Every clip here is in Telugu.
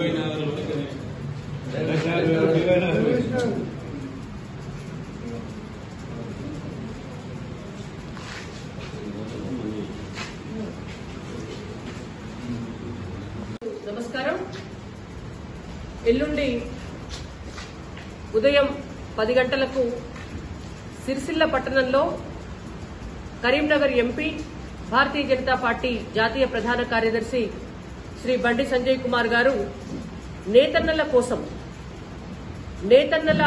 నమస్కారం. ఎల్లుండి ఉదయం 10 గంటలకు సిరిసిల్ల పట్టణంలో కరీంనగర్ ఎంపీ భారతీయ జనతా పార్టీ జాతీయ ప్రధాన కార్యదర్శి శ్రీ బండి సంజయ్ కుమార్ గారు నేతన్నల కోసం, నేతన్నల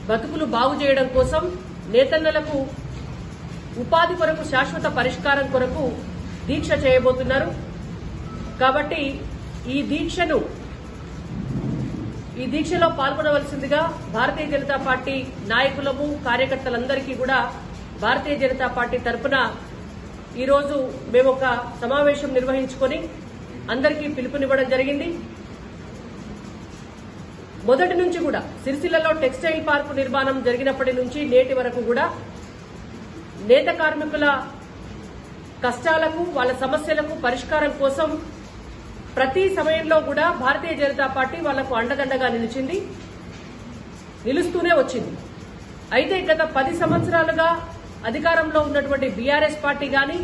బతుకులు బాగు చేయడం కోసం, నేతన్నలకు ఉపాధి కొరకు శాశ్వత పరిష్కారం కొరకు దీక్ష చేయబోతున్నారు. కాబట్టి ఈ దీక్షలో పాల్గొనవలసిందిగా భారతీయ జనతా పార్టీ నాయకులము, కార్యకర్తలందరికీ కూడా భారతీయ జనతా పార్టీ తరఫున ఈరోజు మేము ఒక సమావేశం నిర్వహించుకొని అందరికీ పిలుపునివ్వడం జరిగింది. మొదటి నుంచి కూడా సిరిసిల్లలో టెక్స్టైల్ పార్కు నిర్మాణం జరిగినప్పటి నుంచి నేటి వరకు కూడా నేత కార్మికుల కష్టాలకు, వాళ్ళ సమస్యలకు పరిష్కారం కోసం ప్రతి సమయంలో కూడా భారతీయ జనతా పార్టీ వాళ్లకు అండదండగా నిలుస్తూనే వచ్చింది. అయితే గత 10 సంవత్సరాలుగా అధికారంలో ఉన్నటువంటి బీఆర్ఎస్ పార్టీ గాని,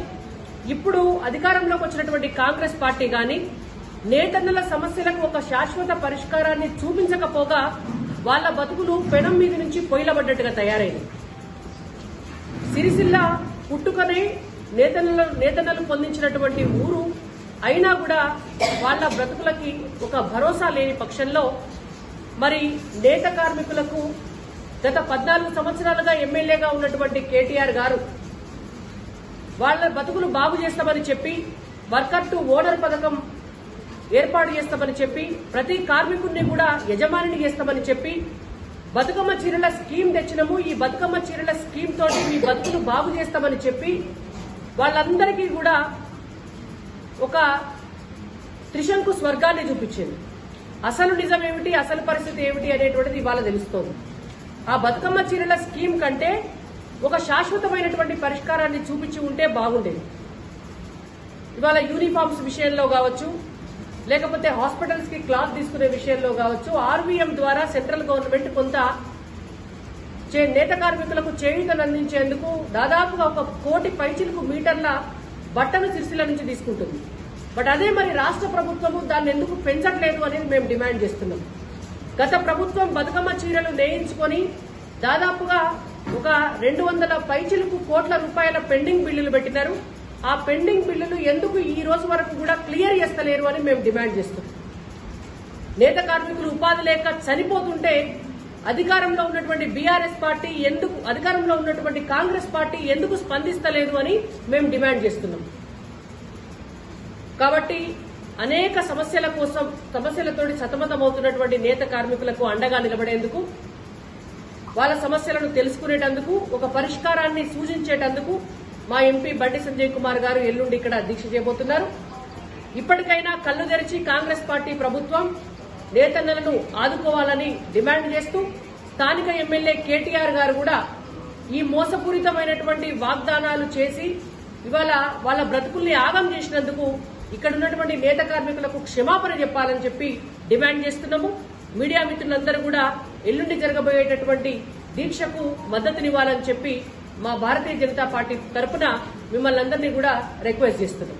ఇప్పుడు అధికారంలోకి వచ్చినటువంటి కాంగ్రెస్ పార్టీ గాని నేతన్నల సమస్యలకు ఒక శాశ్వత పరిష్కారాన్ని చూపించకపోగా వాళ్ల బతుకులు పెనం మీద నుంచి పొయ్యిలబడ్డట్టుగా తయారైంది. సిరిసిల్ల పుట్టుకనే నేతన్నలు పొందించినటువంటి ఊరు అయినా కూడా వాళ్ల బ్రతుకులకి ఒక భరోసా లేని పక్షంలో మరి నేత కార్మికులకు గత 14 సంవత్సరాలుగా ఎమ్మెల్యేగా ఉన్నటువంటి కేటీఆర్ గారు వాళ్ల బతుకులు బాగు చేస్తామని చెప్పి, వర్కర్ టు ఓనర్ పథకం ఏర్పాటు చేస్తామని చెప్పి, ప్రతి కార్మికుడిని కూడా యజమానిని చేస్తామని చెప్పి, బతుకమ్మ చీరల స్కీమ్ తెచ్చినము, ఈ బతుకమ్మ చీరల స్కీమ్ తోటి మీ బతుకులు బాగు చేస్తామని చెప్పి వాళ్ళందరికీ కూడా ఒక త్రిశంకు స్వర్గాన్ని చూపించింది. అసలు నిజం ఏమిటి, అసలు పరిస్థితి ఏమిటి అనేటువంటిది ఇవాళ తెలుస్తోంది. ఆ బతుకమ్మ చీరల స్కీమ్ కంటే ఒక శాశ్వతమైనటువంటి పరిష్కారాన్ని చూపించి ఉంటే బాగుండేది. ఇవాళ యూనిఫామ్స్ విషయంలో కావచ్చు, లేకపోతే హాస్పిటల్స్ కి క్లాత్ తీసుకునే విషయంలో కావచ్చు, ఆర్వీఎం ద్వారా సెంట్రల్ గవర్నమెంట్ కొంత నేత కార్మికులకు చేయూతను అందించేందుకు దాదాపుగా 1 కోటి పైచిలకు మీటర్ల బట్టను సిరిసిల్ల నుంచి తీసుకుంటుంది. బట్ అదే మరి రాష్ట్ర ప్రభుత్వము దాన్ని ఎందుకు పెంచట్లేదు అనేది మేము డిమాండ్ చేస్తున్నాం. గత ప్రభుత్వం బతుకమ్మ చీరలు నేయించుకొని దాదాపుగా ఒక 200 పైచిలకు కోట్ల రూపాయల పెండింగ్ బిల్లులు పెట్టినారు. ఆ పెండింగ్ బిల్లులు ఎందుకు ఈ రోజు వరకు కూడా క్లియర్ చేస్తలేరు అని మేము డిమాండ్ చేస్తున్నాం. నేత కార్మికులు ఉపాధి లేక చనిపోతుంటే అధికారంలో ఉన్నటువంటి బీఆర్ఎస్ పార్టీ ఎందుకు, అధికారంలో ఉన్నటువంటి కాంగ్రెస్ పార్టీ ఎందుకు స్పందిస్తలేదు అని మేము డిమాండ్ చేస్తున్నాం. కాబట్టి అనేక సమస్యల కోసం సమస్యలతోటి సతమతమవుతున్నటువంటి నేత కార్మికులకు అండగా నిలబడేందుకు, వాళ్ళ సమస్యలను తెలుసుకునేటందుకు, ఒక పరిష్కారాన్ని సూచించేటందుకు మా ఎంపీ బండి సంజయ్ కుమార్ గారు ఎల్లుండి ఇక్కడ దీక్ష చేయబోతున్నారు. ఇప్పటికైనా కళ్లు తెరిచి కాంగ్రెస్ పార్టీ ప్రభుత్వం నేతన్నలను ఆదుకోవాలని డిమాండ్ చేస్తూ, స్థానిక ఎమ్మెల్యే కేటీఆర్ గారు కూడా ఈ మోసపూరితమైనటువంటి వాగ్దానాలు చేసి ఇవాళ వాళ్ళ బ్రతుకుల్ని ఆగం చేసినందుకు ఇక్కడ ఉన్నటువంటి నేత కార్మికులకు క్షమాపణ చెప్పాలని చెప్పి డిమాండ్ చేస్తున్నాము. మీడియా మిత్రులందరూ కూడా ఎల్లుండి జరగబోయేటటువంటి దీక్షకు మద్దతునివ్వాలని చెప్పి మా భారతీయ జనతా పార్టీ తరఫున మిమ్మల్ని అందరినీ కూడా రిక్వెస్ట్ చేస్తున్నాం.